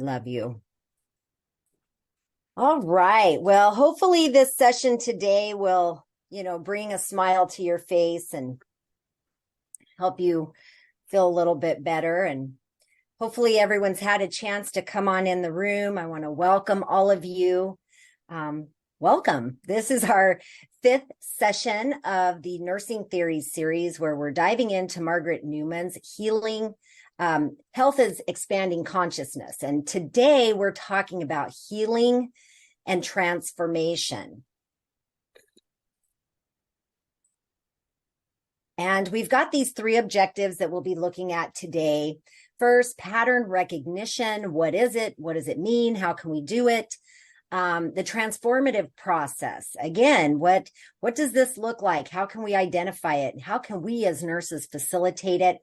Love you. All right. Well, hopefully this session today will, bring a smile to your face and help you feel a little bit better. And hopefully everyone's had a chance to come on in the room. I want to welcome all of you. Welcome. This is our fifth session of the Nursing Theories series, where we're diving into Margaret Newman's Healing Health is Expanding Consciousness. And today we're talking about healing and transformation. And we've got these three objectives that we'll be looking at today. First, pattern recognition. What is it? What does it mean? How can we do it? The transformative process. Again, what does this look like? How can we identify it? How can we as nurses facilitate it?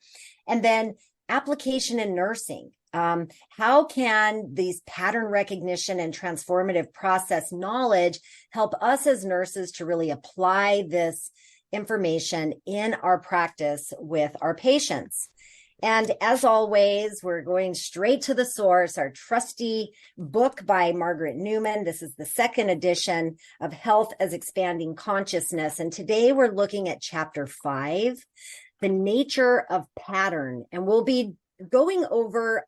And then application in nursing. How can these pattern recognition and transformative process knowledge help us as nurses to really apply this information in our practice with our patients? And as always, we're going straight to the source, our trusty book by Margaret Newman. This is the second edition of Health as Expanding Consciousness. And today we're looking at chapter 5, the nature of pattern. And we'll be going over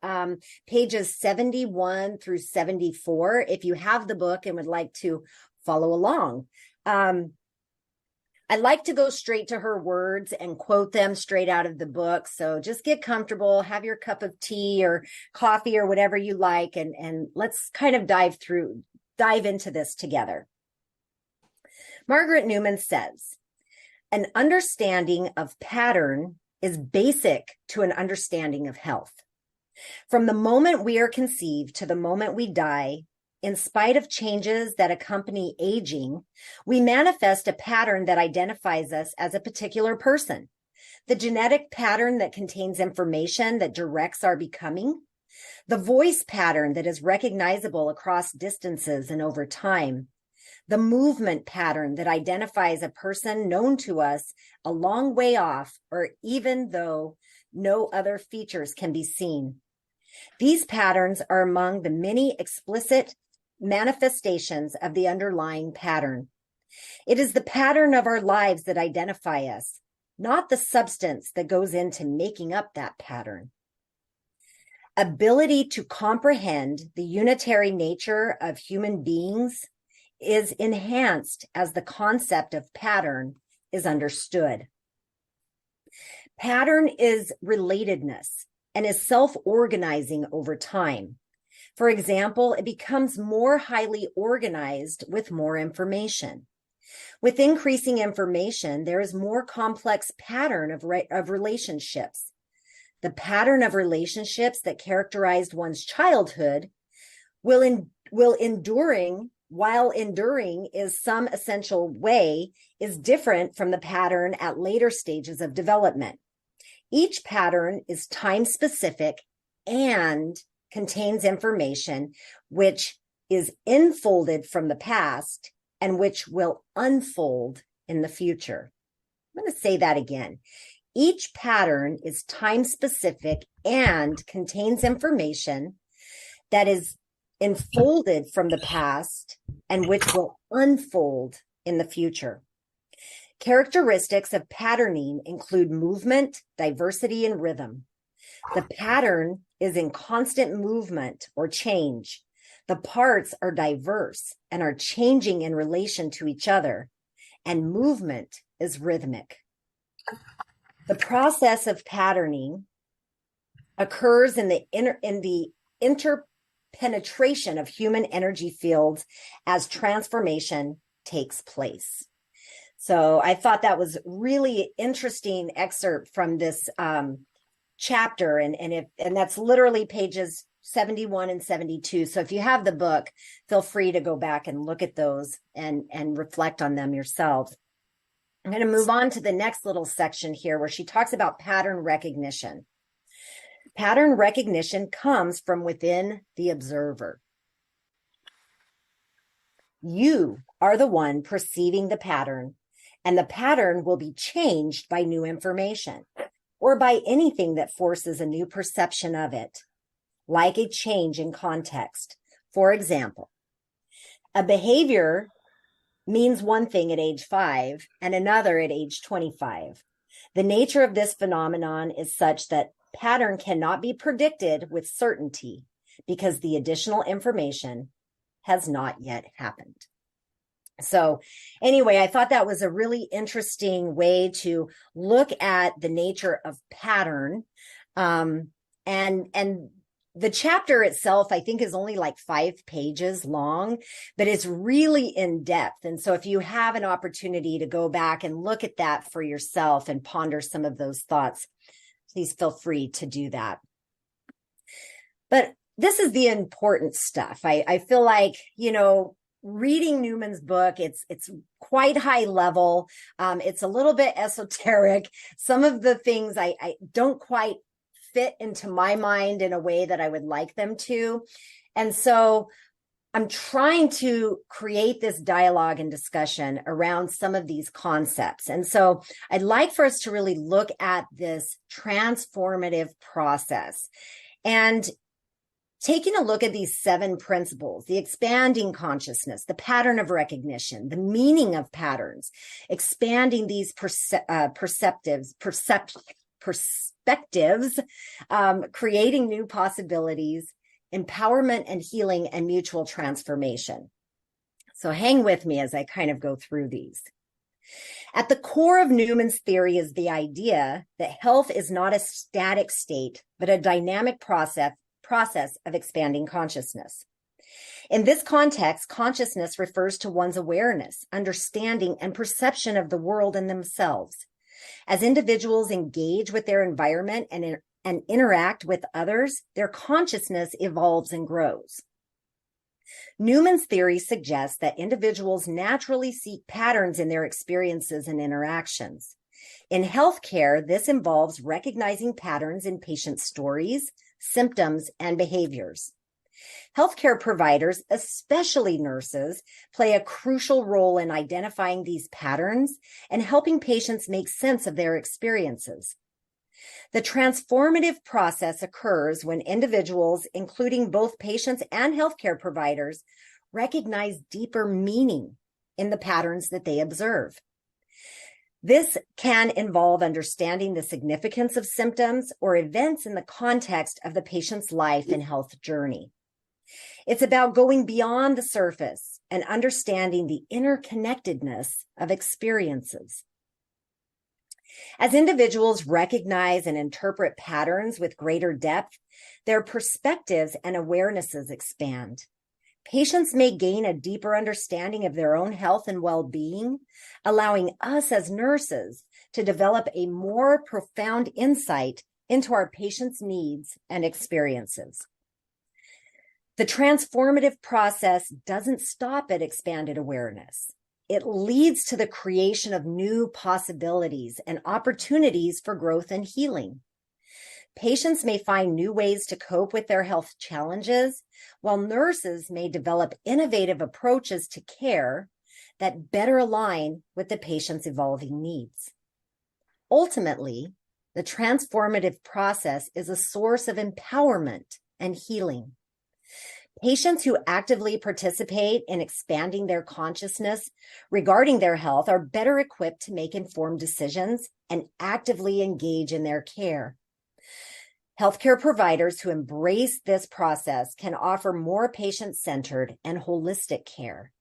pages 71 through 74 if you have the book and would like to follow along. I like to go straight to her words and quote them straight out of the book. So just get comfortable, have your cup of tea or coffee or whatever you like, and let's kind of dive into this together. Margaret Newman says, an understanding of pattern is basic to an understanding of health. From the moment we are conceived to the moment we die, in spite of changes that accompany aging, we manifest a pattern that identifies us as a particular person. The genetic pattern that contains information that directs our becoming, the voice pattern that is recognizable across distances and over time, the movement pattern that identifies a person known to us a long way off, or even though no other features can be seen. These patterns are among the many explicit manifestations of the underlying pattern. It is the pattern of our lives that identify us, not the substance that goes into making up that pattern. Ability to comprehend the unitary nature of human beings is enhanced as the concept of pattern is understood. Pattern is relatedness and is self-organizing over time. For example, it becomes more highly organized with more information. With increasing information, there is more complex pattern of relationships. The pattern of relationships that characterized one's childhood while enduring is some essential way is different from the pattern at later stages of development. Each pattern is time specific and contains information which is enfolded from the past and which will unfold in the future. I'm going to say that again. Each pattern is time specific and contains information that is enfolded from the past and which will unfold in the future. Characteristics of patterning include movement, diversity, and rhythm. The pattern is in constant movement or change. The parts are diverse and are changing in relation to each other, and movement is rhythmic. The process of patterning occurs in the interpenetration of human energy fields as transformation takes place. So I thought that was really interesting excerpt from this chapter, and that's literally pages 71 and 72. So if you have the book, feel free to go back and look at those and reflect on them yourself. I'm going to move on to the next little section here where she talks about pattern recognition. Pattern recognition comes from within the observer. You are the one perceiving the pattern, and the pattern will be changed by new information or by anything that forces a new perception of it. like a change in context. For example, a behavior means one thing at age 5 and another at age 25. The nature of this phenomenon is such that pattern cannot be predicted with certainty because the additional information has not yet happened. So anyway, I thought that was a really interesting way to look at the nature of pattern. And the chapter itself, I think, is only like 5 pages long, but it's really in depth. And so if you have an opportunity to go back and look at that for yourself and ponder some of those thoughts, please feel free to do that. But this is the important stuff. I feel like, reading Newman's book, it's quite high level. It's a little bit esoteric. Some of the things I don't quite fit into my mind in a way that I would like them to. And so I'm trying to create this dialogue and discussion around some of these concepts. And so I'd like for us to really look at this transformative process and taking a look at these 7 principles: the expanding consciousness, the pattern of recognition, the meaning of patterns, expanding these perspectives, creating new possibilities, empowerment and healing, and mutual transformation. So hang with me as I kind of go through these. At the core of Newman's theory is the idea that health is not a static state, but a dynamic process of expanding consciousness. In this context, consciousness refers to one's awareness, understanding, and perception of the world and themselves. As individuals engage with their environment and interact with others, their consciousness evolves and grows. Newman's theory suggests that individuals naturally seek patterns in their experiences and interactions. In healthcare, this involves recognizing patterns in patient stories, symptoms, and behaviors. Healthcare providers, especially nurses, play a crucial role in identifying these patterns and helping patients make sense of their experiences. The transformative process occurs when individuals, including both patients and healthcare providers, recognize deeper meaning in the patterns that they observe. This can involve understanding the significance of symptoms or events in the context of the patient's life and health journey. It's about going beyond the surface and understanding the interconnectedness of experiences. As individuals recognize and interpret patterns with greater depth, their perspectives and awarenesses expand. Patients may gain a deeper understanding of their own health and well-being, allowing us as nurses to develop a more profound insight into our patients' needs and experiences. The transformative process doesn't stop at expanded awareness. It leads to the creation of new possibilities and opportunities for growth and healing. Patients may find new ways to cope with their health challenges, while nurses may develop innovative approaches to care that better align with the patient's evolving needs. Ultimately, the transformative process is a source of empowerment and healing. Patients who actively participate in expanding their consciousness regarding their health are better equipped to make informed decisions and actively engage in their care. Healthcare providers who embrace this process can offer more patient-centered and holistic care,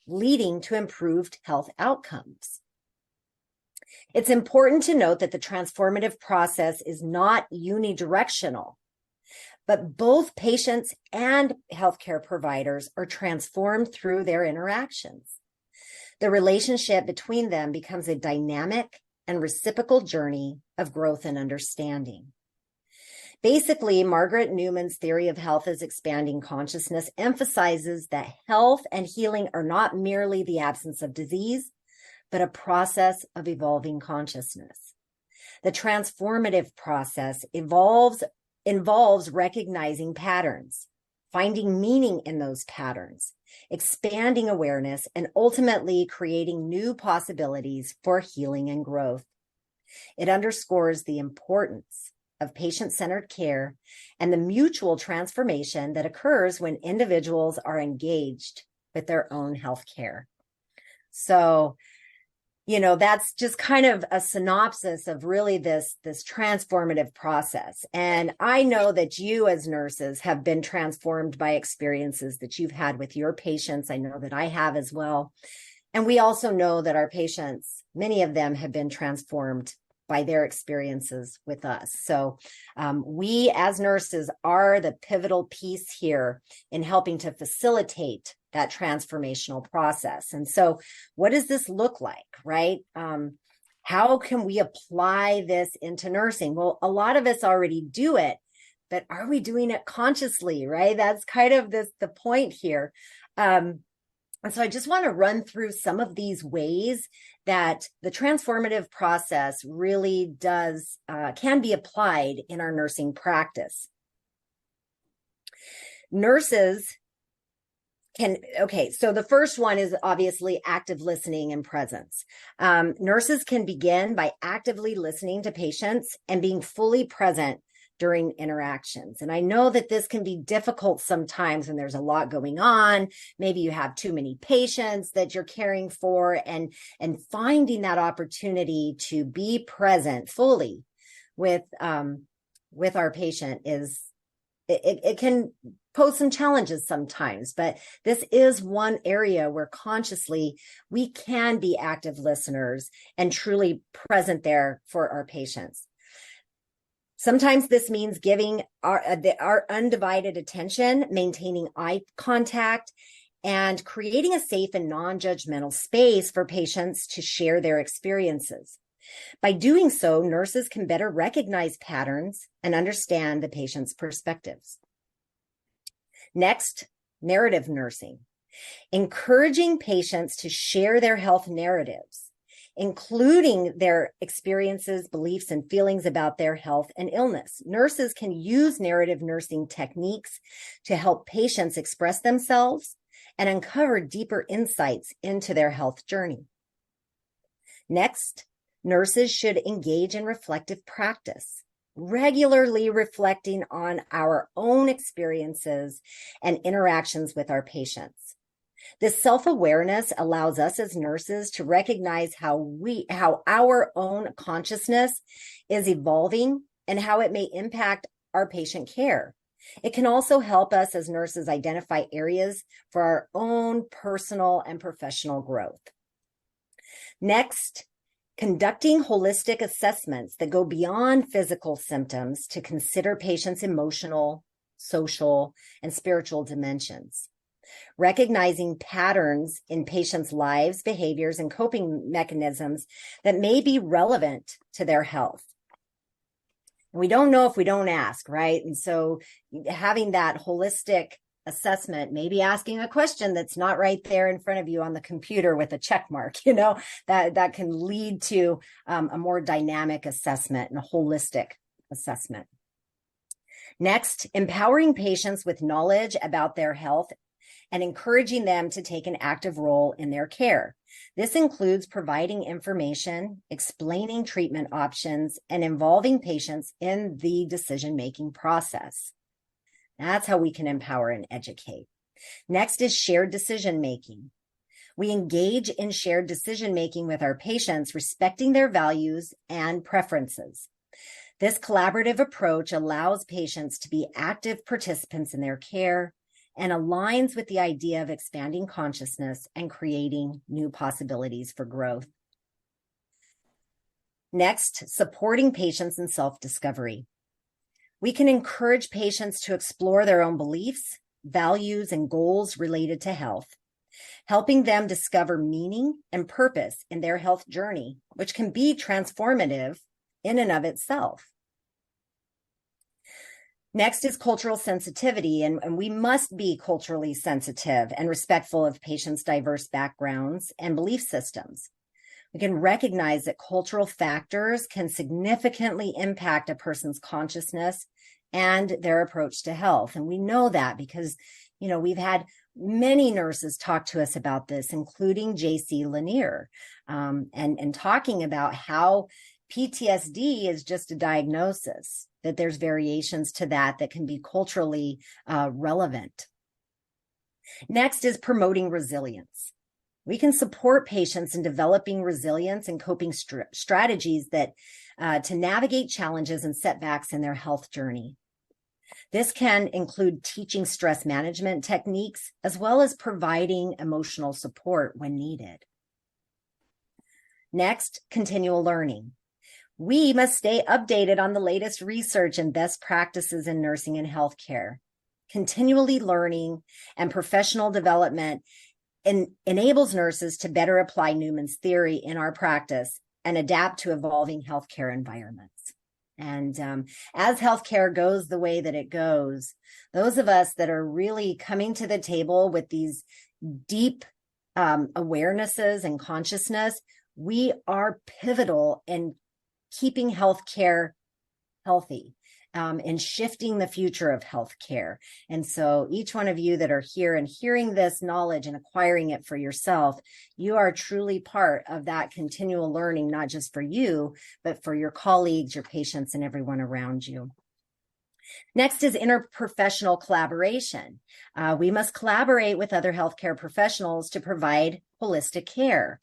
leading to improved health outcomes. It's important to note that the transformative process is not unidirectional, but both patients and healthcare providers are transformed through their interactions. The relationship between them becomes a dynamic and reciprocal journey of growth and understanding. Basically, Margaret Newman's theory of health as expanding consciousness emphasizes that health and healing are not merely the absence of disease, but a process of evolving consciousness. The transformative process involves recognizing patterns, finding meaning in those patterns, expanding awareness, and ultimately creating new possibilities for healing and growth. It underscores the importance of patient-centered care and the mutual transformation that occurs when individuals are engaged with their own health care. So, that's just kind of a synopsis of really this transformative process. And I know that you as nurses have been transformed by experiences that you've had with your patients. I know that I have as well. And we also know that our patients, many of them have been transformed by their experiences with us. So we as nurses are the pivotal piece here in helping to facilitate that transformational process. And so what does this look like, right? How can we apply this into nursing? Well, a lot of us already do it, but are we doing it consciously, right? That's kind of the point here. And so I just want to run through some of these ways that the transformative process really can be applied in our nursing practice. Nurses so the first one is obviously active listening and presence. Nurses can begin by actively listening to patients and being fully present during interactions. And I know that this can be difficult sometimes when there's a lot going on. Maybe you have too many patients that you're caring for, and finding that opportunity to be present fully with our patient it can pose some challenges sometimes, but this is one area where consciously we can be active listeners and truly present there for our patients. Sometimes this means giving our undivided attention, maintaining eye contact, and creating a safe and non-judgmental space for patients to share their experiences. By doing so, nurses can better recognize patterns and understand the patient's perspectives. Next, narrative nursing. Encouraging patients to share their health narratives, including their experiences, beliefs, and feelings about their health and illness. Nurses can use narrative nursing techniques to help patients express themselves and uncover deeper insights into their health journey. Next, nurses should engage in reflective practice, regularly reflecting on our own experiences and interactions with our patients. This self-awareness allows us as nurses to recognize how our own consciousness is evolving and how it may impact our patient care. It can also help us as nurses identify areas for our own personal and professional growth. Next, conducting holistic assessments that go beyond physical symptoms to consider patients' emotional, social, and spiritual dimensions. Recognizing patterns in patients' lives, behaviors, and coping mechanisms that may be relevant to their health. We don't know if we don't ask, right? And so having that holistic assessment, maybe asking a question that's not right there in front of you on the computer with a check mark, that can lead to a more dynamic assessment and a holistic assessment. Next, empowering patients with knowledge about their health and encouraging them to take an active role in their care. This includes providing information, explaining treatment options, and involving patients in the decision-making process. That's how we can empower and educate. Next is shared decision-making. We engage in shared decision-making with our patients, respecting their values and preferences. This collaborative approach allows patients to be active participants in their care and aligns with the idea of expanding consciousness and creating new possibilities for growth. Next, supporting patients in self-discovery. We can encourage patients to explore their own beliefs, values, and goals related to health, helping them discover meaning and purpose in their health journey, which can be transformative in and of itself. Next is cultural sensitivity, and we must be culturally sensitive and respectful of patients' diverse backgrounds and belief systems. We can recognize that cultural factors can significantly impact a person's consciousness and their approach to health. And we know that because, we've had many nurses talk to us about this, including J.C. Lanier, and talking about how PTSD is just a diagnosis. that there's variations to that can be culturally relevant. Next is promoting resilience. We can support patients in developing resilience and coping strategies that to navigate challenges and setbacks in their health journey. This can include teaching stress management techniques, as well as providing emotional support when needed. Next, continual learning. We must stay updated on the latest research and best practices in nursing and healthcare. Continually learning and professional development enables nurses to better apply Newman's theory in our practice and adapt to evolving healthcare environments. And as healthcare goes the way that it goes, those of us that are really coming to the table with these deep awarenesses and consciousness, we are pivotal in keeping healthcare healthy, in shifting the future of healthcare. And so each one of you that are here and hearing this knowledge and acquiring it for yourself, you are truly part of that continual learning, not just for you, but for your colleagues, your patients, and everyone around you. Next is interprofessional collaboration. We must collaborate with other healthcare professionals to provide holistic care.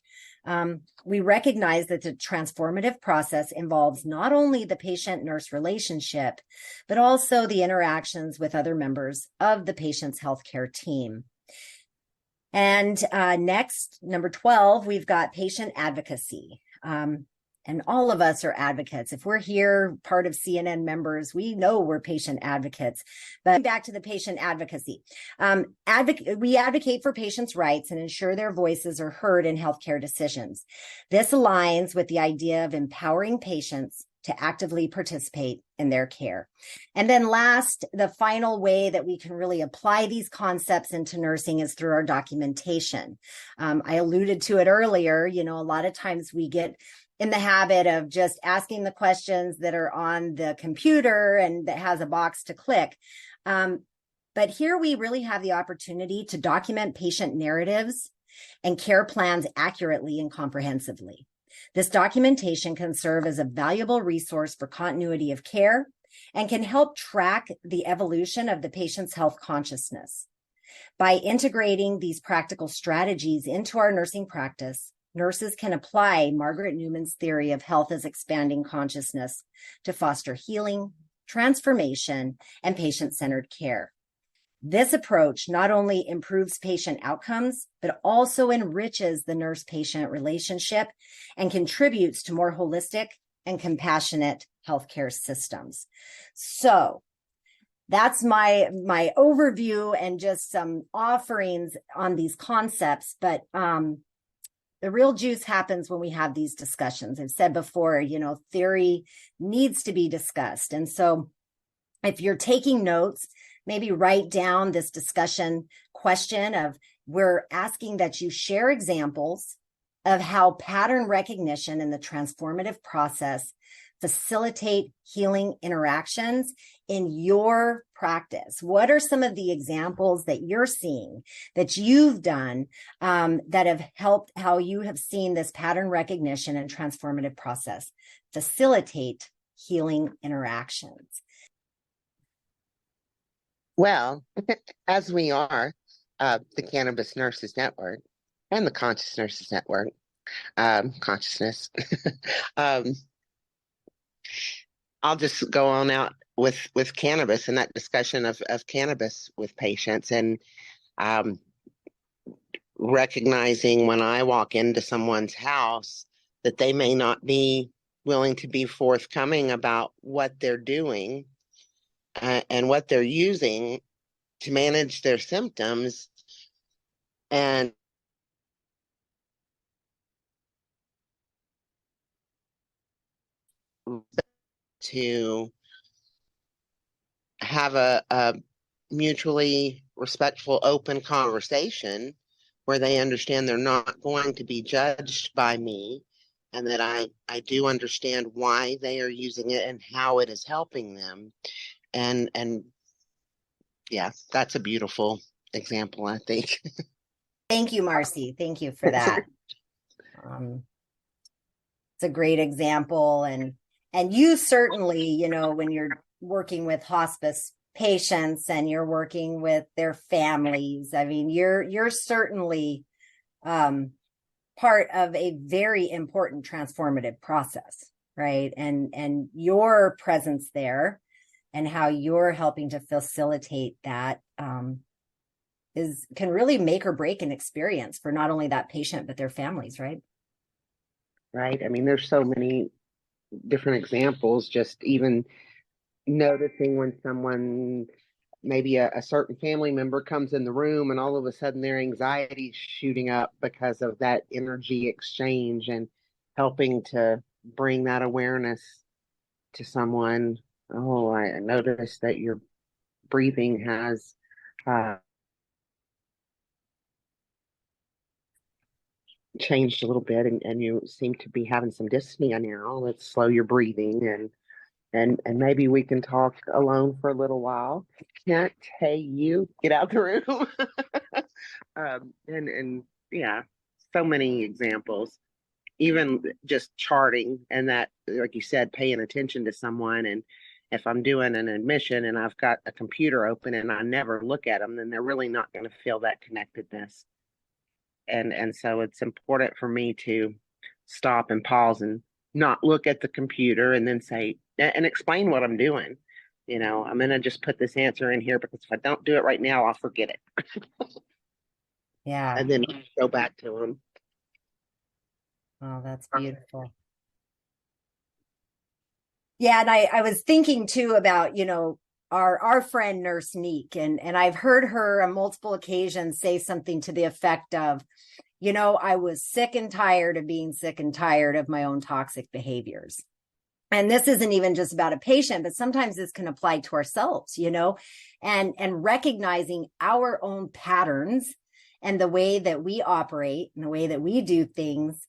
We recognize that the transformative process involves not only the patient-nurse relationship, but also the interactions with other members of the patient's healthcare team. And next, number 12, we've got patient advocacy. And all of us are advocates. If we're here, part of CNN members, we know we're patient advocates. But back to the patient advocacy. We advocate for patients' rights and ensure their voices are heard in healthcare decisions. This aligns with the idea of empowering patients to actively participate in their care. And then last, the final way that we can really apply these concepts into nursing is through our documentation. I alluded to it earlier, a lot of times we get in the habit of just asking the questions that are on the computer and that has a box to click. But here we really have the opportunity to document patient narratives and care plans accurately and comprehensively. This documentation can serve as a valuable resource for continuity of care and can help track the evolution of the patient's health consciousness. By integrating these practical strategies into our nursing practice, nurses can apply Margaret Newman's theory of health as expanding consciousness to foster healing, transformation, and patient-centered care. This approach not only improves patient outcomes, but also enriches the nurse-patient relationship and contributes to more holistic and compassionate healthcare systems. So that's my overview and just some offerings on these concepts, but the real juice happens when we have these discussions. I've said before, theory needs to be discussed. And so if you're taking notes, maybe write down this discussion question of, we're asking that you share examples of how pattern recognition and the transformative process facilitate healing interactions in your practice. What are some of the examples that you're seeing, that you've done, that have helped, how you have seen this pattern recognition and transformative process facilitate healing interactions? Well, as we are the Cannabis Nurses Network and the Conscious Nurses Network, consciousness, I'll just go on out with cannabis and that discussion of cannabis with patients, and recognizing when I walk into someone's house that they may not be willing to be forthcoming about what they're doing and what they're using to manage their symptoms. And to have a mutually respectful, open conversation where they understand they're not going to be judged by me, and that I do understand why they are using it and how it is helping them. And yeah, that's a beautiful example, I think. Thank you, Marcy. Thank you for that. It's a great example. And you certainly, when you're working with hospice patients and you're working with their families. I mean, you're certainly part of a very important transformative process, right? And your presence there and how you're helping to facilitate that can really make or break an experience for not only that patient, but their families, right? Right. I mean, there's so many different examples, just even noticing when someone, maybe a certain family member comes in the room and all of a sudden their anxiety is shooting up because of that energy exchange, and helping to bring that awareness to someone. Oh, I noticed that your breathing has changed a little bit, and you seem to be having some dyspnea now. Let's slow your breathing, and maybe we can talk alone for a little while. Can't, hey, you get out the room. And yeah, so many examples. Even just charting, and that, like you said, paying attention to someone. And if I'm doing an admission and I've got a computer open and I never look at them, then they're really not going to feel that connectedness. And so it's important for me to stop and pause and not look at the computer and then say and explain what I'm doing. I'm going to just put this answer in here because if I don't do it right now, I'll forget it. Yeah. And then go back to them. Oh, that's beautiful. Yeah. And I was thinking too about, our friend Nurse Neek, and I've heard her on multiple occasions say something to the effect of, I was sick and tired of being sick and tired of my own toxic behaviors. And this isn't even just about a patient, but sometimes this can apply to ourselves, and recognizing our own patterns and the way that we operate and the way that we do things.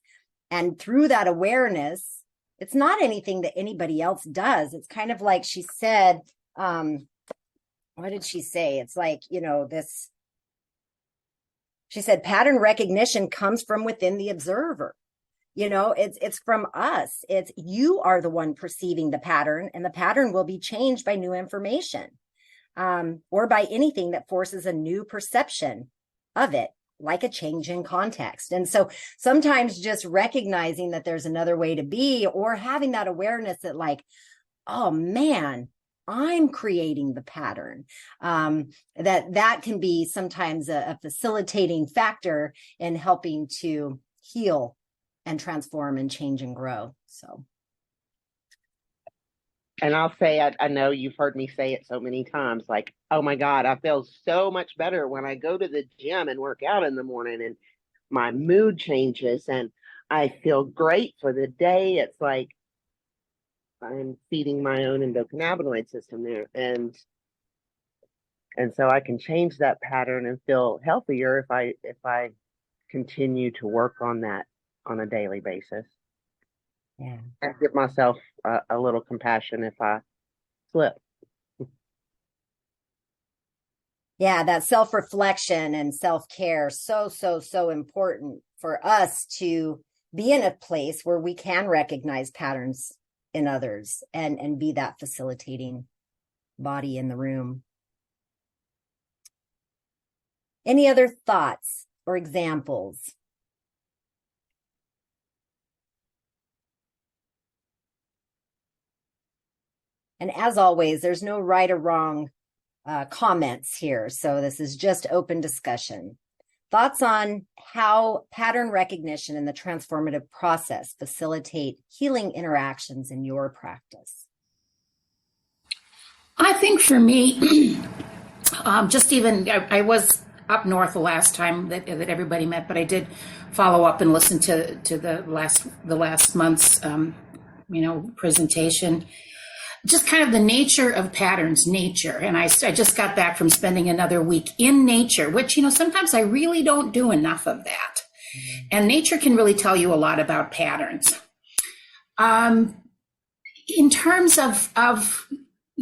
And through that awareness, it's not anything that anybody else does. It's kind of like she said, what did she say? It's like, she said, pattern recognition comes from within the observer. It's from us. It's you are the one perceiving the pattern, and the pattern will be changed by new information, or by anything that forces a new perception of it, like a change in context. And so sometimes just recognizing that there's another way to be, or having that awareness that like, oh man, I'm creating the pattern, that can be sometimes a facilitating factor in helping to heal and transform and change and grow. So. And I'll say, I know you've heard me say it so many times, like, oh my God, I feel so much better when I go to the gym and work out in the morning, and my mood changes and I feel great for the day. It's like I'm feeding my own endocannabinoid system there. And so I can change that pattern and feel healthier if I continue to work on that on a daily basis. Yeah. And give myself a little compassion if I slip. Yeah, that self-reflection and self-care, so important for us to be in a place where we can recognize patterns in others and be that facilitating body in the room. Any other thoughts or examples? And as always, there's no right or wrong comments here. So this is just open discussion. Thoughts on how pattern recognition and the transformative process facilitate healing interactions in your practice? I think for me, I was up north the last time that everybody met, but I did follow up and listen to the last month's presentation. Just kind of the nature of patterns, and I just got back from spending another week in nature, which sometimes I really don't do enough of that. Mm-hmm. And nature can really tell you a lot about patterns. In terms of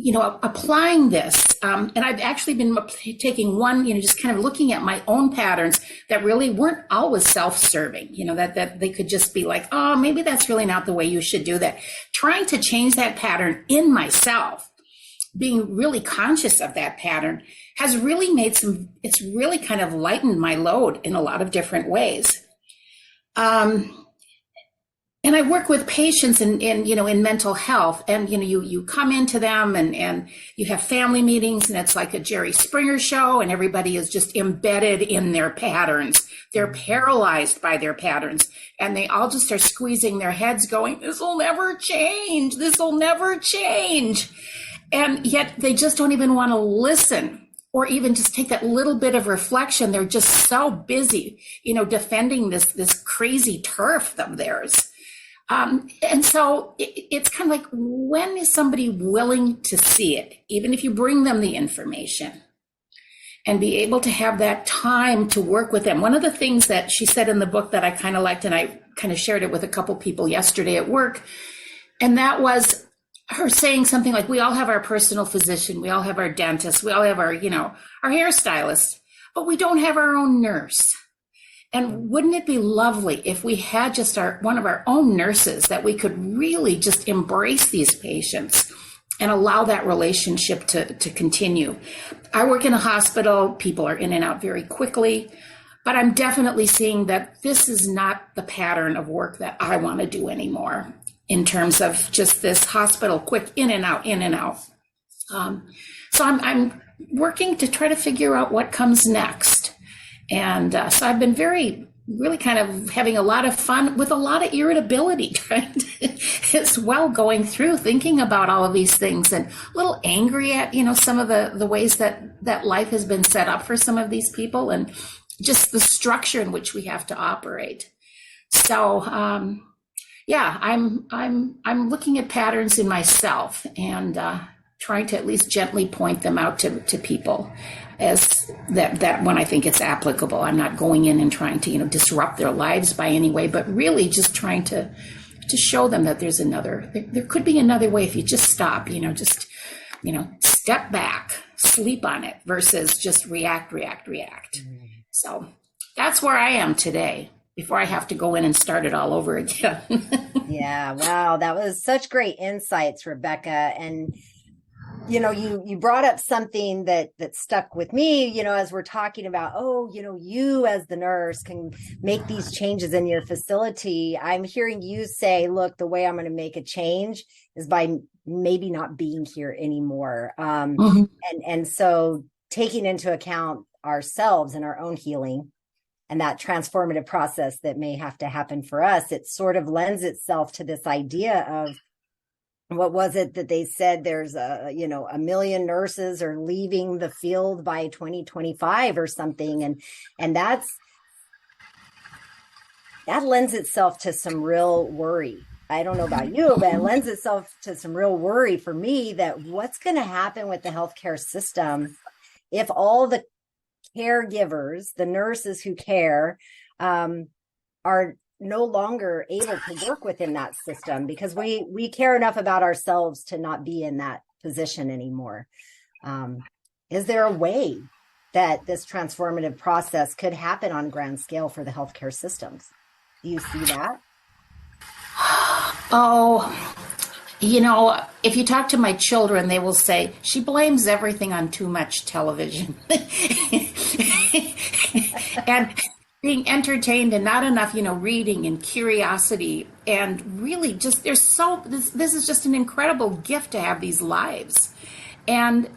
applying this, and I've actually been taking one, just kind of looking at my own patterns that really weren't always self-serving, that they could just be like, oh, maybe that's really not the way you should do that. Trying to change that pattern in myself being really conscious of that pattern has really it's really kind of lightened my load in a lot of different ways. And I work with patients in mental health, and you come into them and you have family meetings, and it's like a Jerry Springer show, and everybody is just embedded in their patterns. They're paralyzed by their patterns, and they all just are squeezing their heads going, this will never change. This will never change. And yet they just don't even want to listen or even just take that little bit of reflection. They're just so busy, defending this crazy turf of theirs. And so it's kind of like, when is somebody willing to see it, even if you bring them the information, and be able to have that time to work with them? One of the things that she said in the book that I kind of liked, and I kind of shared it with a couple people yesterday at work, and that was her saying something like, we all have our personal physician, we all have our dentist, we all have our hairstylist, but we don't have our own nurse. And wouldn't it be lovely if we had just one of our own nurses that we could really just embrace these patients and allow that relationship to continue? I work in a hospital. People are in and out very quickly, but I'm definitely seeing that this is not the pattern of work that I want to do anymore, in terms of just this hospital, quick in and out, in and out. So I'm working to try to figure out what comes next. And so I've been really kind of having a lot of fun with a lot of irritability, right? As well, going through thinking about all of these things, and a little angry at, some of the ways that life has been set up for some of these people, and just the structure in which we have to operate. So, I'm looking at patterns in myself, and trying to at least gently point them out to people as that when I think it's applicable. I'm not going in and trying to, disrupt their lives by any way, but really just trying to show them that there could be another way if you just stop, step back, sleep on it, versus just react. So that's where I am today, before I have to go in and start it all over again. Yeah. Wow. That was such great insights, Rebecca. And you brought up something that stuck with me, as we're talking about, you as the nurse can make these changes in your facility. I'm hearing you say, look, the way I'm going to make a change is by maybe not being here anymore. And so taking into account ourselves and our own healing and that transformative process that may have to happen for us, it sort of lends itself to this idea of, what was it that they said? There's a million nurses are leaving the field by 2025 or something. And that lends itself to some real worry. I don't know about you, but it lends itself to some real worry for me, that what's going to happen with the healthcare system if all the caregivers, the nurses who care, are no longer able to work within that system, because we care enough about ourselves to not be in that position anymore. Is there a way that this transformative process could happen on a grand scale for the healthcare systems? Do you see that? Oh, if you talk to my children, they will say, she blames everything on too much television. And being entertained and not enough, reading and curiosity, and really just this is just an incredible gift to have these lives. And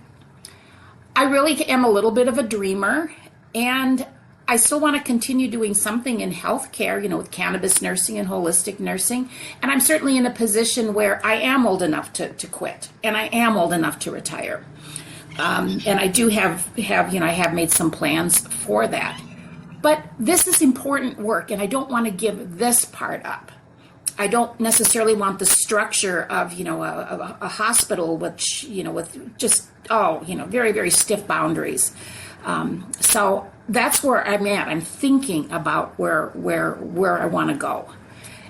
I really am a little bit of a dreamer, and I still want to continue doing something in healthcare, with cannabis nursing and holistic nursing. And I'm certainly in a position where I am old enough to quit, and I am old enough to retire. And I do have I have made some plans for that. But this is important work, and I don't want to give this part up. I don't necessarily want the structure of, a hospital, which, with just, very, very stiff boundaries. So that's where I'm at. I'm thinking about where I want to go.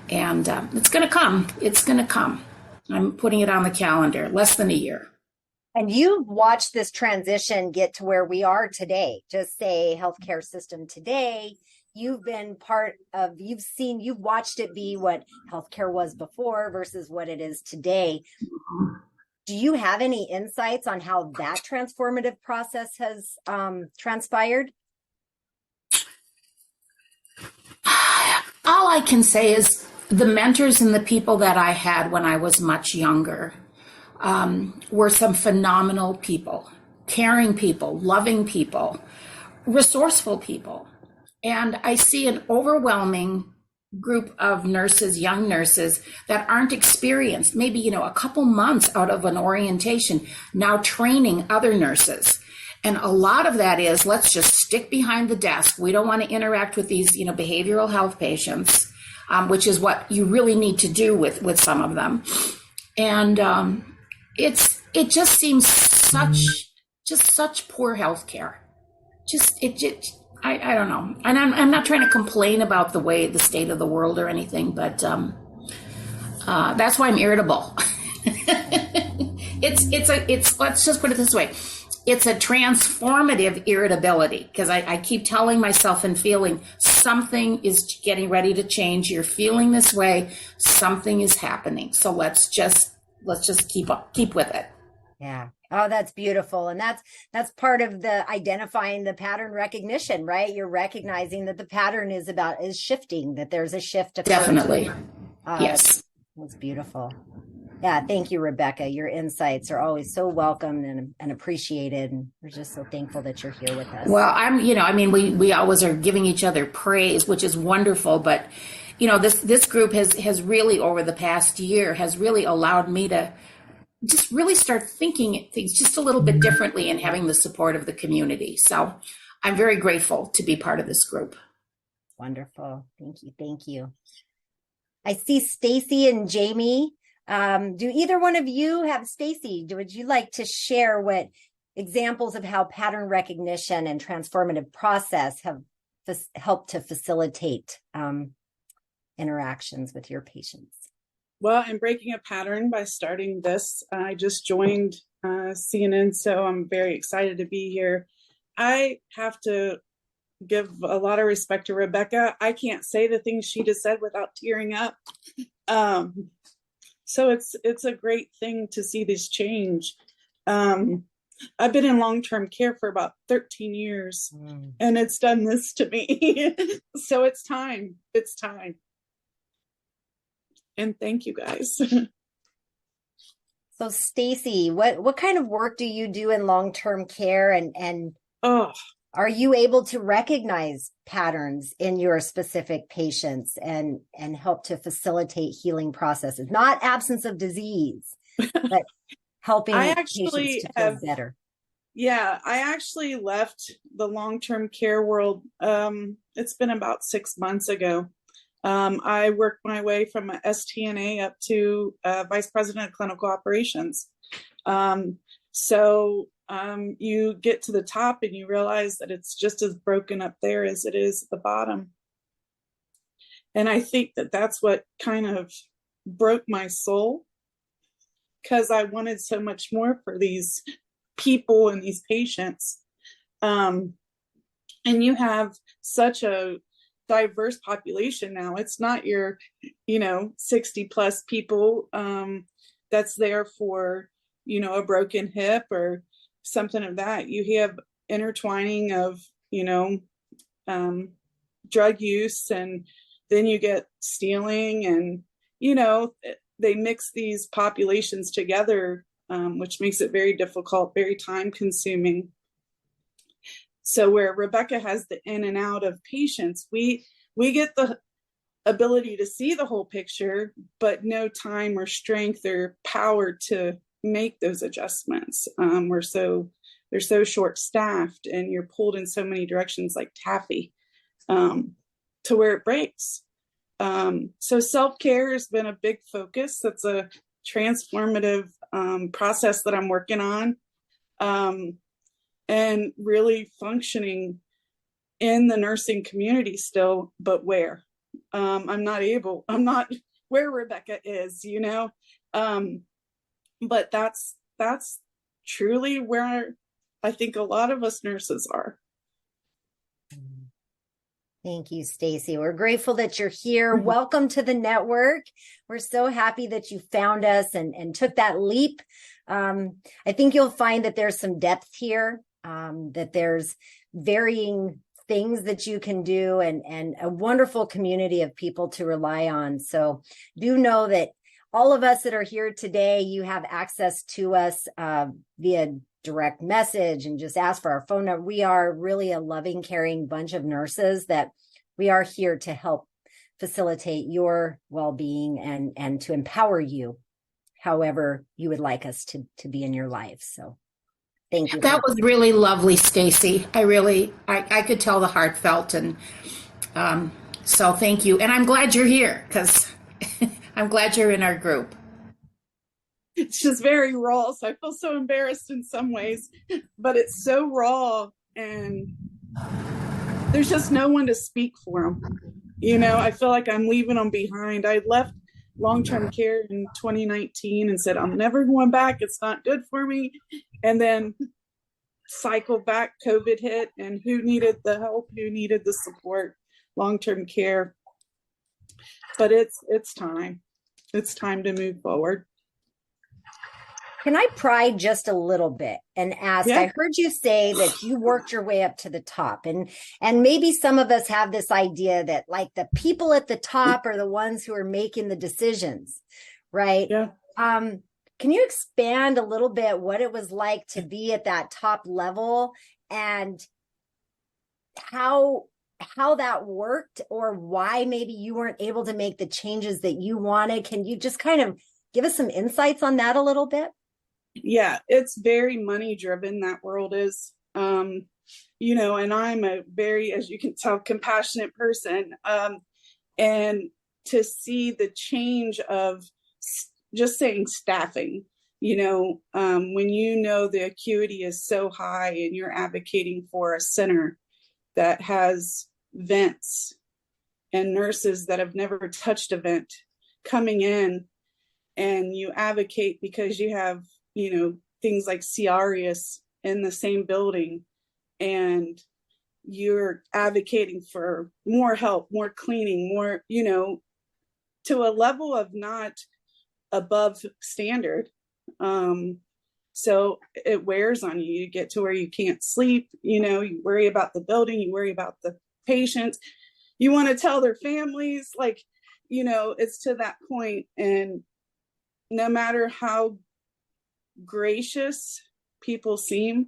And it's going to come. It's going to come. I'm putting it on the calendar, less than a year. And you've watched this transition get to where we are today. Just say healthcare system today. You've been you've watched it be what healthcare was before versus what it is today. Do you have any insights on how that transformative process has transpired? All I can say is the mentors and the people that I had when I was much younger were some phenomenal people, caring people, loving people, resourceful people. And I see an overwhelming group of nurses, young nurses that aren't experienced, maybe, a couple months out of an orientation, now training other nurses. And a lot of that is, let's just stick behind the desk. We don't want to interact with these, behavioral health patients, which is what you really need to do with some of them. And it just seems such poor health care. I don't know. And I'm not trying to complain about the state of the world or anything, but that's why I'm irritable. Let's just put it this way. It's a transformative irritability, because I keep telling myself and feeling something is getting ready to change. You're feeling this way. Something is happening. So let's just keep with it. Yeah. Oh, that's beautiful. And that's part of the identifying the pattern recognition, right? You're recognizing that the pattern is shifting, that there's a shift. Definitely. Yes. That's beautiful. Yeah. Thank you, Rebecca. Your insights are always so welcomed and appreciated. And we're just so thankful that you're here with us. Well, we always are giving each other praise, which is wonderful. But, this group has really, over the past year, has really allowed me to just really start thinking things just a little bit differently and having the support of the community. So I'm very grateful to be part of this group. Wonderful. Thank you. Thank you. I see Stacy and Jamie. Do either one of you have, Stacy, would you like to share what examples of how pattern recognition and transformative process have helped to facilitate interactions with your patients? Well, I'm breaking a pattern by starting this. I just joined CNN, so I'm very excited to be here. I have to give a lot of respect to Rebecca. I can't say the things she just said without tearing up. So it's a great thing to see this change. I've been in long-term care for about 13 years, and it's done this to me. So it's time. It's time. And thank you, guys. So Stacy, what kind of work do you do in long-term care, and are you able to recognize patterns in your specific patients and help to facilitate healing processes? Not absence of disease, but helping patients to feel better. Yeah, I actually left the long-term care world. It's been about 6 months ago. I worked my way from a STNA up to Vice President of Clinical Operations. So you get to the top and you realize that it's just as broken up there as it is at the bottom. And I think that that's what kind of broke my soul, because I wanted so much more for these people and these patients. And you have such a diverse population now. It's not your 60 plus people that's there for a broken hip or something of that. You have intertwining of drug use, and then you get stealing, and they mix these populations together, which makes it very difficult, very time consuming. So where Rebecca has the in and out of patients, we get the ability to see the whole picture, but no time or strength or power to make those adjustments. They're so short staffed, and you're pulled in so many directions like taffy to where it breaks. So self-care has been a big focus. That's a transformative process that I'm working on. And really functioning in the nursing community still, but where? I'm not where Rebecca is, but that's truly where I think a lot of us nurses are. Thank you, Stacy. We're grateful that you're here. Welcome to the network. We're so happy that you found us and took that leap I think you'll find that there's some depth here, that there's varying things that you can do, and a wonderful community of people to rely on. So do know that all of us that are here today, you have access to us via direct message, and just ask for our phone number. We are really a loving, caring bunch of nurses that we are here to help facilitate your well-being and to empower you however you would like us to be in your life. So thank you. That was really lovely, Stacy. I could tell the heartfelt, and so thank you. And I'm glad you're here, because I'm glad you're in our group. It's just very raw, so I feel so embarrassed in some ways, but it's so raw, and there's just no one to speak for them. I feel like I'm leaving them behind. I left long-term care in 2019 and said, I'm never going back. It's not good for me. And then cycled back, COVID hit, and who needed the help? Who needed the support? Long-term care. But it's time. It's time to move forward. Can I pry just a little bit and ask, Yeah. I heard you say that you worked your way up to the top, and maybe some of us have this idea that like the people at the top are the ones who are making the decisions, right? Yeah. Can you expand a little bit what it was like to be at that top level, and how that worked, or why maybe you weren't able to make the changes that you wanted? Can you just kind of give us some insights on that a little bit? Yeah, it's very money driven, that world is. And I'm a very, as you can tell, compassionate person. And to see the change of just saying staffing, when the acuity is so high and you're advocating for a center that has vents and nurses that have never touched a vent coming in, and you advocate because you have things like Ciarius in the same building, and you're advocating for more help, more cleaning, more, to a level of not above standard. So it wears on you. You get to where you can't sleep, you worry about the building, you worry about the patients, you want to tell their families, it's to that point. And no matter how gracious people seem,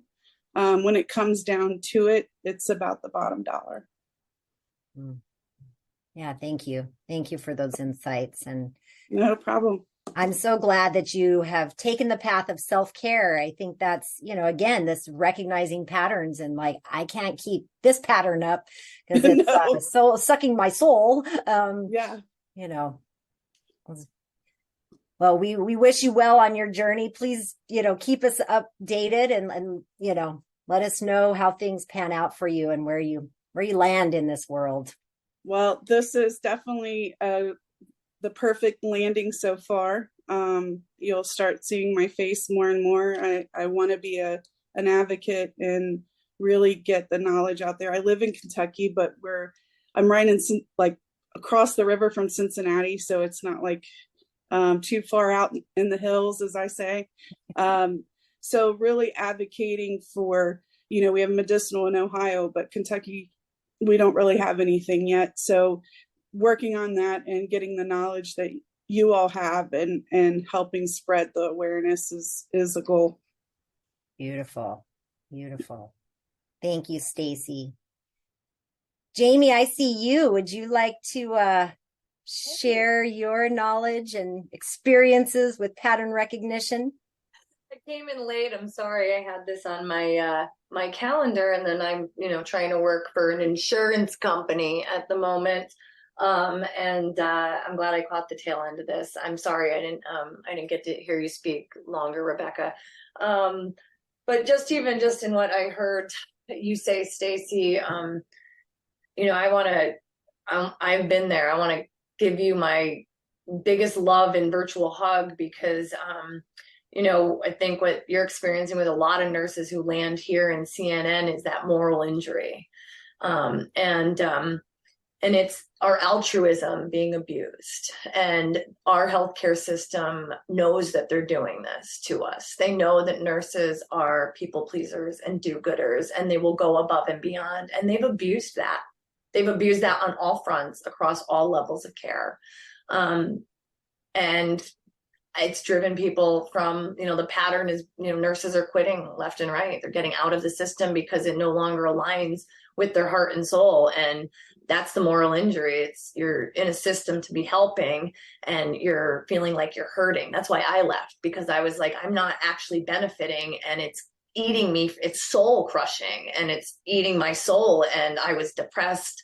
when it comes down to it, it's about the bottom dollar. Yeah, thank you for those insights. And no problem. I'm so glad that you have taken the path of self-care. I think that's, again, this recognizing patterns, and like, I can't keep this pattern up because it's so sucking my soul. Yeah. Well, we wish you well on your journey. Please, keep us updated, and let us know how things pan out for you and where you land in this world. Well, this is definitely the perfect landing so far. You'll start seeing my face more and more. I want to be an advocate and really get the knowledge out there. I live in Kentucky, but I'm right in across the river from Cincinnati, so it's not like too far out in the hills, as I say. So really advocating for, we have medicinal in Ohio, but Kentucky, we don't really have anything yet. So working on that and getting the knowledge that you all have, and helping spread the awareness is a goal. Beautiful. Thank you, Stacy. Jamie, I see you. Would you like to share your knowledge and experiences with pattern recognition? I came in late. I'm sorry. I had this on my my calendar, and then I'm trying to work for an insurance company at the moment. And I'm glad I caught the tail end of this. I'm sorry I didn't get to hear you speak longer, Rebecca. But just in what I heard you say, Stacy, I've been there. I want to give you my biggest love and virtual hug, because I think what you're experiencing with a lot of nurses who land here in CNN is that moral injury. And and it's our altruism being abused. And our healthcare system knows that they're doing this to us. They know that nurses are people pleasers and do-gooders, and they will go above and beyond. And they've abused that. They've abused that on all fronts across all levels of care. And it's driven people from, the pattern is, nurses are quitting left and right. They're getting out of the system because it no longer aligns with their heart and soul. And that's the moral injury. It's you're in a system to be helping and you're feeling like you're hurting. That's why I left, because I was like, I'm not actually benefiting, and it's eating me. It's soul crushing, and it's eating my soul. And I was depressed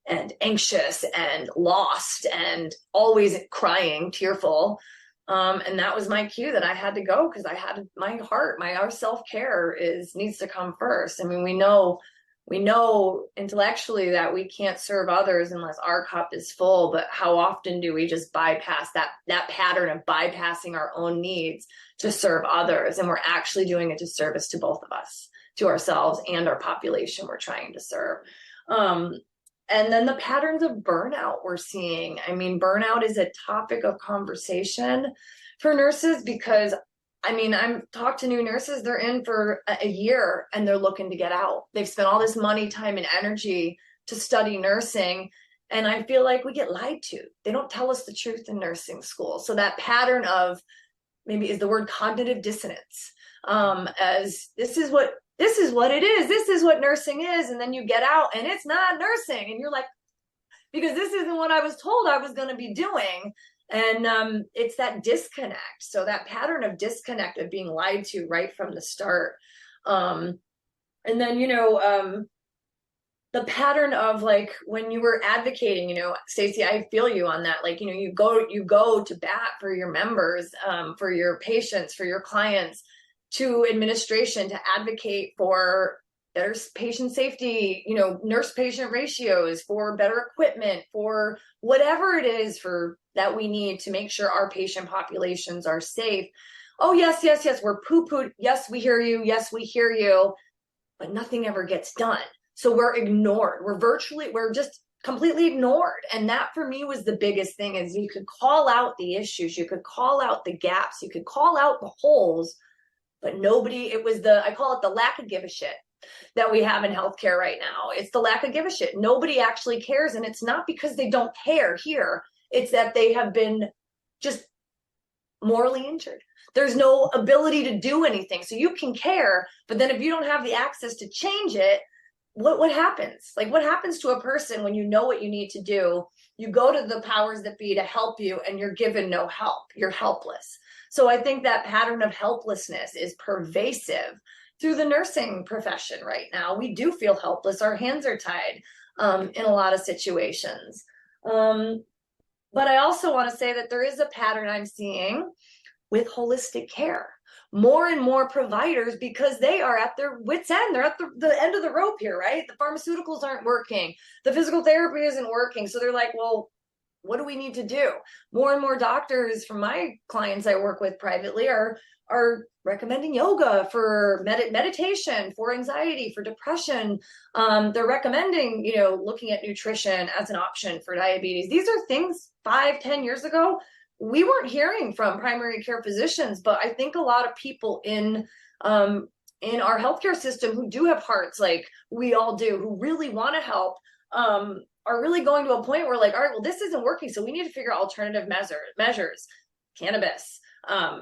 and anxious and lost and always crying, tearful. And that was my cue that I had to go, because I had my heart, our self-care needs to come first. I mean, we know intellectually that we can't serve others unless our cup is full, but how often do we just bypass that pattern of bypassing our own needs to serve others? And we're actually doing a disservice to both of us, to ourselves and our population we're trying to serve. And then the patterns of burnout we're seeing. I mean, burnout is a topic of conversation for nurses, because I'm talked to new nurses, they're in for a year and they're looking to get out. They've spent all this money, time, and energy to study nursing. And I feel like we get lied to. They don't tell us the truth in nursing school. So that pattern of, maybe is the word cognitive dissonance, as this is what it is. This is what nursing is. And then you get out and it's not nursing. And you're like, because this isn't what I was told I was going to be doing. And it's that disconnect. So that pattern of disconnect, of being lied to right from the start. And then, the pattern of, like, when you were advocating, Stacey, I feel you on that. Like, you go to bat for your members, for your patients, for your clients, to administration to advocate for better patient safety, nurse patient ratios, for better equipment, for whatever it is that we need to make sure our patient populations are safe. Oh, yes, we're poo-pooed. Yes, we hear you. Yes, we hear you. But nothing ever gets done. So we're ignored. We're just completely ignored. And that for me was the biggest thing, is you could call out the issues. You could call out the gaps. You could call out the holes, but nobody, I call it the lack of give a shit that we have in healthcare right now. It's the lack of give a shit. Nobody actually cares. And it's not because they don't care here. It's that they have been just morally injured. There's no ability to do anything. So you can care, but then if you don't have the access to change it, what happens? Like, what happens to a person when you know what you need to do? You go to the powers that be to help you, and you're given no help. You're helpless. So I think that pattern of helplessness is pervasive through the nursing profession right now. We do feel helpless. Our hands are tied in a lot of situations. But I also want to say that there is a pattern I'm seeing with holistic care. More and more providers, because they are at their wits' end. They're at the end of the rope here, right? The pharmaceuticals aren't working. The physical therapy isn't working. So they're like, well, what do we need to do? More and more doctors from my clients I work with privately are recommending yoga for meditation, for anxiety, for depression. They're recommending, looking at nutrition as an option for diabetes. These are things 5-10 years ago we weren't hearing from primary care physicians, but I think a lot of people in our healthcare system who do have hearts, like we all do, who really want to help, are really going to a point where, like, all right, well, this isn't working, so we need to figure out alternative measures. Cannabis.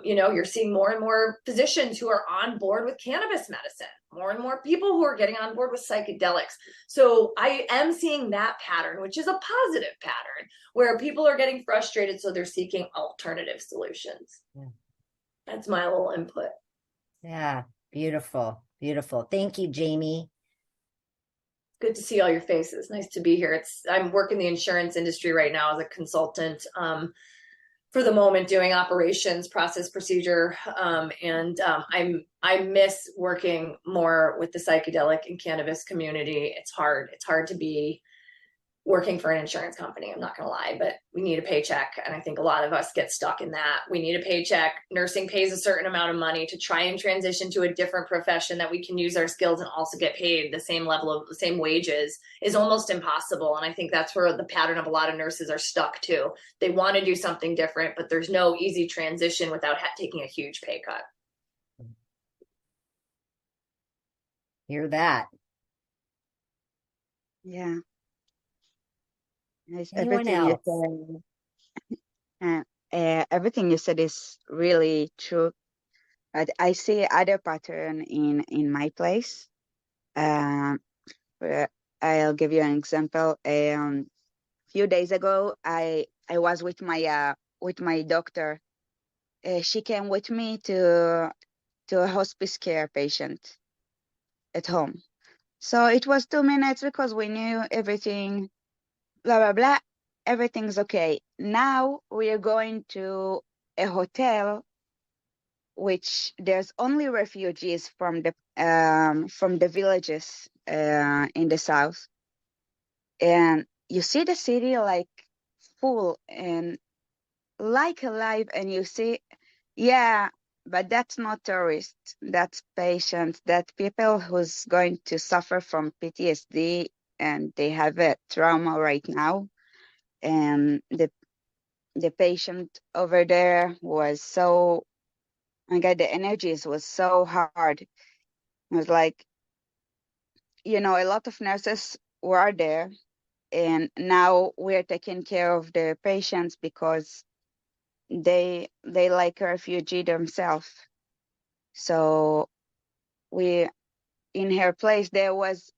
You're seeing more and more physicians who are on board with cannabis medicine, more and more people who are getting on board with psychedelics. So I am seeing that pattern, which is a positive pattern, where people are getting frustrated, so they're seeking alternative solutions. Yeah. That's my little input. Yeah, beautiful, beautiful. Thank you, Jamie. Good to see all your faces. Nice to be here. I'm working the insurance industry right now as a consultant. For the moment, doing operations, process, procedure, and I miss working more with the psychedelic and cannabis community. It's hard to be working for an insurance company. I'm not going to lie, but we need a paycheck. And I think a lot of us get stuck in that. We need a paycheck. Nursing pays a certain amount of money to try and transition to a different profession that we can use our skills and also get paid the same level of the same wages is almost impossible. And I think that's where the pattern of a lot of nurses are stuck too. They want to do something different, but there's no easy transition without taking a huge pay cut. Hear that? Yeah. Yes, Anyone else? Everything you said is really true. I see other pattern in my place. Where I'll give you an example. Few days ago, I was with my doctor. She came with me to a hospice care patient at home. So it was 2 minutes because we knew everything. Blah blah blah. Everything's okay. Now we are going to a hotel, which there's only refugees from the villages in the south, and you see the city like full and like alive, and you see, yeah, but that's not tourists, that's patients, that people who's going to suffer from PTSD, and they have a trauma right now, and the patient over there was so, my God, the energies was so hard. It was like, a lot of nurses were there, and now we're taking care of the patients because they like a refugee themselves. So we, in her place, there was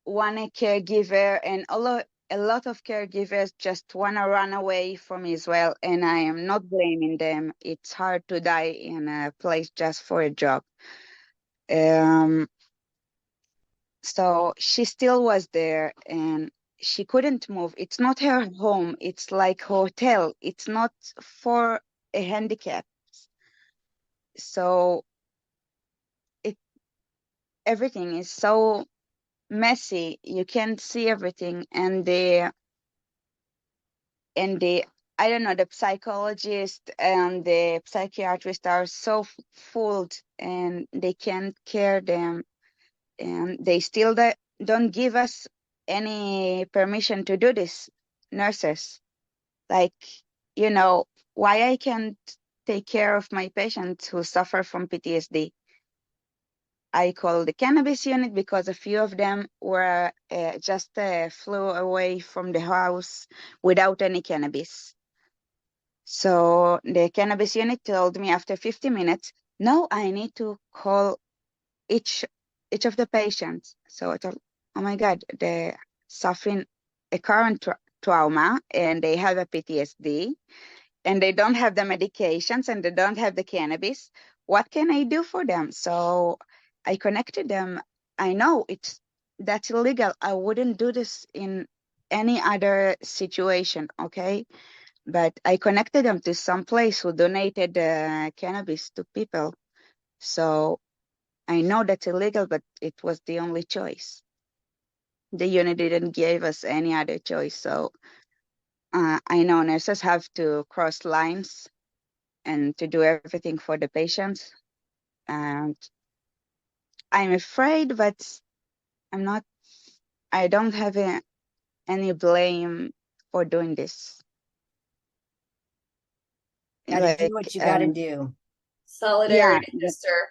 one caregiver, and a lot of caregivers just want to run away from Israel, and I am not blaming them. It's hard to die in a place just for a job. So she still was there, and she couldn't move. It's not her home. It's like hotel. It's not for a handicap. So everything is so messy. You can't see everything, and the I don't know, the psychologist and the psychiatrist are so fooled, and they can't care them, and they still don't give us any permission to do this, nurses. Like, why I can't take care of my patients who suffer from PTSD. I call the cannabis unit because a few of them were just flew away from the house without any cannabis. So the cannabis unit told me after 50 minutes, no, I need to call each of the patients. So I thought, oh my God, they're suffering a current trauma, and they have a PTSD, and they don't have the medications, and they don't have the cannabis. What can I do for them? So I connected them. I know that's illegal. I wouldn't do this in any other situation, okay? But I connected them to some place who donated cannabis to people. So I know that's illegal, but it was the only choice. The unit didn't give us any other choice. So I know nurses have to cross lines and to do everything for the patients. And I'm afraid, but I don't have any blame for doing this. Gotta do what you gotta do. Solidarity, yeah. sister.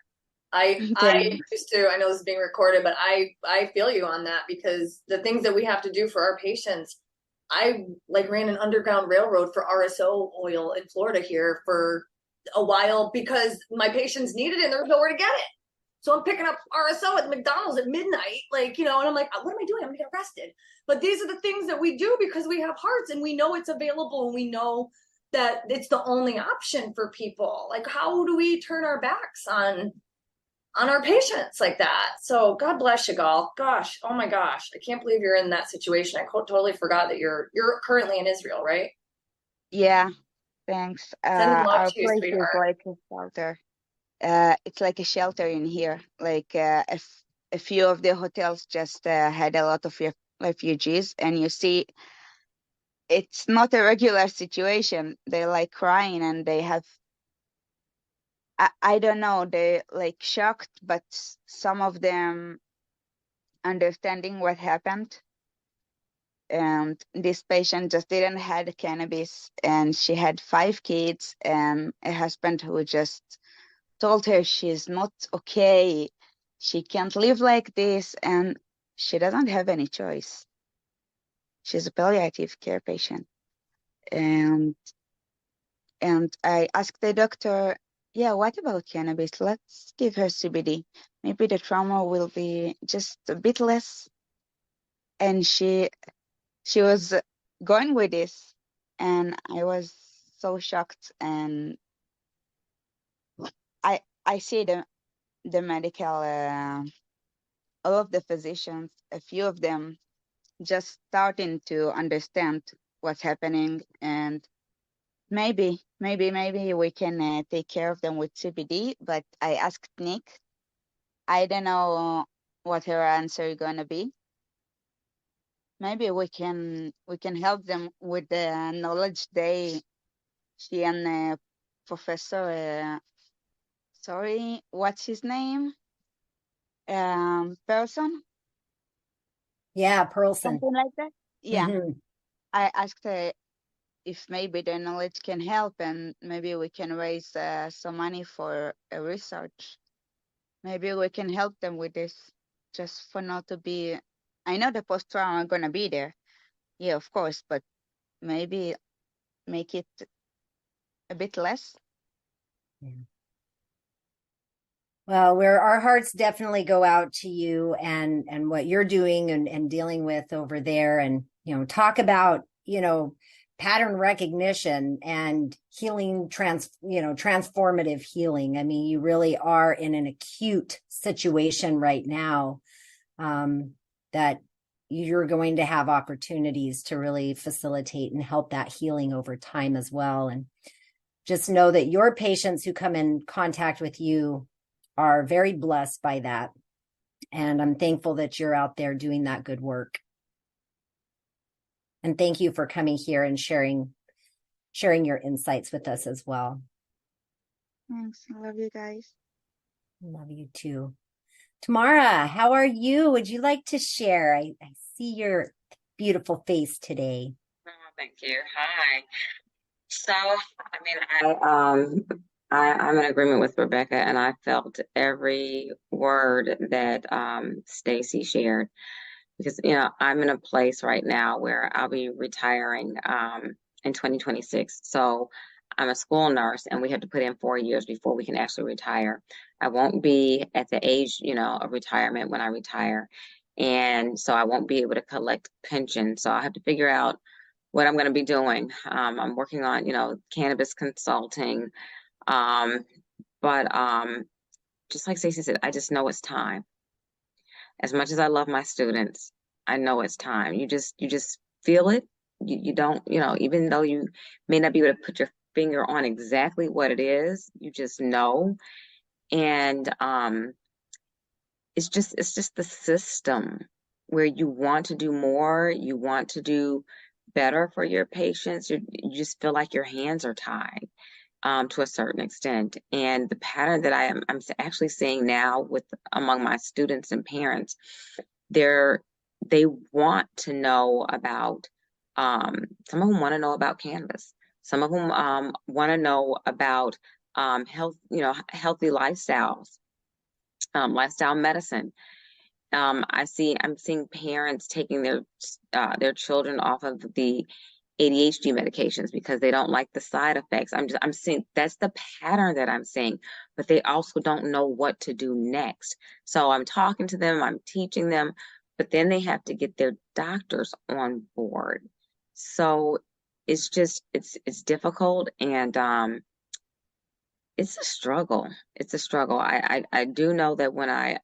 I used to, I know this is being recorded, but I feel you on that, because the things that we have to do for our patients, I ran an underground railroad for RSO oil in Florida here for a while because my patients needed it and there was nowhere to get it. So I'm picking up RSO at McDonald's at midnight, and I'm like, what am I doing? I'm gonna get arrested. But these are the things that we do because we have hearts and we know it's available, and we know that it's the only option for people. Like, how do we turn our backs on our patients like that? So God bless you, Gal. Gosh, oh my gosh, I can't believe you're in that situation. I totally forgot that you're currently in Israel, right? Yeah, thanks. Sending love Our to you, place is sweetheart. like a shelter. It's like a shelter in here. Like a few of the hotels just had a lot of refugees, and you see it's not a regular situation. They're like crying, and they have, I don't know, they're like shocked, but some of them understanding what happened. And this patient just didn't had cannabis, and she had 5 kids and a husband who just told her she's not okay. She can't live like this, and she doesn't have any choice. She's a palliative care patient. And I asked the doctor, yeah, what about cannabis? Let's give her CBD. Maybe the trauma will be just a bit less. And she was going with this, and I was so shocked. And I see the medical all of the physicians, a few of them just starting to understand what's happening, and maybe we can take care of them with CBD. But I asked Nick, I don't know what her answer is gonna be. Maybe we can help them with the knowledge she and Professor sorry, what's his name? Person? Yeah, Perlson. Something like that. Yeah. Mhm. I asked her if maybe the knowledge can help, and maybe we can raise some money for a research. Maybe we can help them with this, just for not to be. I know the post-trauma are gonna be there, yeah, of course, but maybe make it a bit less. Yeah. Well, our hearts definitely go out to you and what you're doing and dealing with over there. And, talk about, pattern recognition and healing, transformative healing. I mean, you really are in an acute situation right now, that you're going to have opportunities to really facilitate and help that healing over time as well. And just know that your patients who come in contact with you are very blessed by that. And I'm thankful that you're out there doing that good work. And thank you for coming here and sharing your insights with us as well. Thanks. I love you guys. Love you too. Tamara, how are you? Would you like to share? I see your beautiful face today. Oh, thank you. Hi. So, I'm in agreement with Rebecca, and I felt every word that Stacy shared, because I'm in a place right now where I'll be retiring in 2026. So I'm a school nurse, and we have to put in 4 years before we can actually retire. I won't be at the age of retirement when I retire, and so I won't be able to collect pension. So I have to figure out what I'm going to be doing. I'm working on, cannabis consulting. But just like Stacey said, I just know it's time. As much as I love my students, I know it's time. You just feel it. You don't, even though you may not be able to put your finger on exactly what it is, you just know. And it's just the system where you want to do more, you want to do better for your patients. You just feel like your hands are tied to a certain extent. And the pattern that I'm actually seeing now among my students and parents, they want to know about, some of them want to know about cannabis. Some of them want to know about health, healthy lifestyles, lifestyle medicine. I'm seeing parents taking their children off of the ADHD medications because they don't like the side effects. I'm seeing that's the pattern that I'm seeing, but they also don't know what to do next. So I'm talking to them, I'm teaching them, but then they have to get their doctors on board. So it's difficult, and it's a struggle. It's a struggle. I do know that when I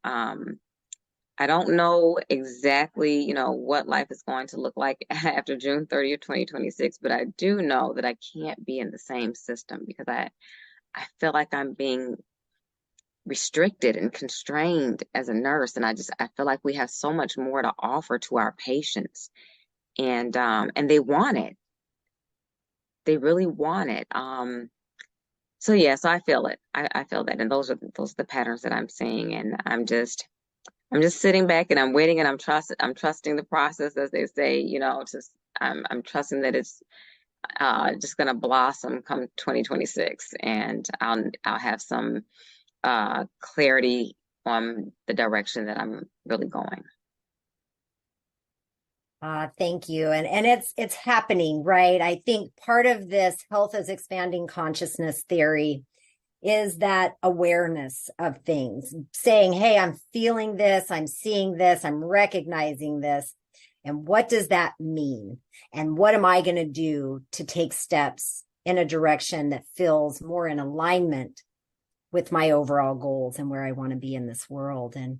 don't know exactly, what life is going to look like after June 30th, 2026, but I do know that I can't be in the same system because I feel like I'm being restricted and constrained as a nurse. And I feel like we have so much more to offer to our patients, and they want it. They really want it. So yes, I feel it. I feel that. And those are the patterns that I'm seeing. And I'm just sitting back and I'm waiting, and I'm trusting the process, as they say, I'm trusting that it's just going to blossom come 2026, and I'll have some clarity on the direction that I'm really going. Thank you. And it's happening, right? I think part of this health is expanding consciousness theory is that awareness of things, saying, hey, I'm feeling this, I'm seeing this, I'm recognizing this. And what does that mean? And what am I going to do to take steps in a direction that feels more in alignment with my overall goals and where I want to be in this world? And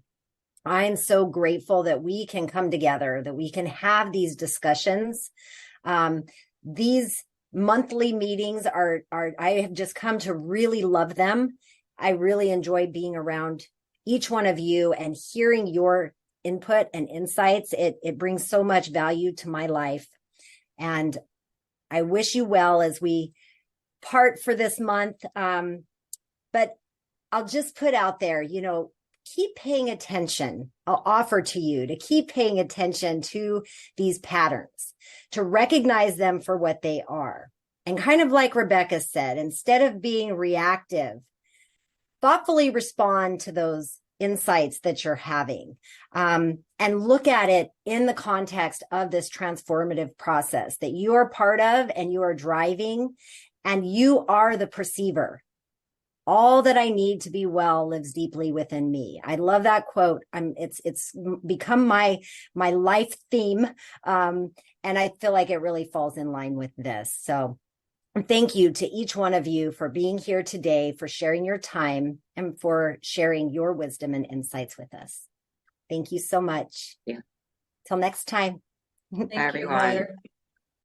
I'm so grateful that we can come together, that we can have these discussions. These monthly meetings are I have just come to really love them. I really enjoy being around each one of you and hearing your input and insights. It brings so much value to my life. And I wish you well as we part for this month. But I'll just put out there, keep paying attention. I'll offer to you to keep paying attention to these patterns, to recognize them for what they are. And kind of like Rebecca said, instead of being reactive, thoughtfully respond to those insights that you're having, and look at it in the context of this transformative process that you are part of and you are driving, and you are the perceiver. All that I need to be well lives deeply within me. I love that quote. It's become my life theme. And I feel like it really falls in line with this. So thank you to each one of you for being here today, for sharing your time, and for sharing your wisdom and insights with us. Thank you so much. Yeah. Till next time. Thank you, everyone. Heather.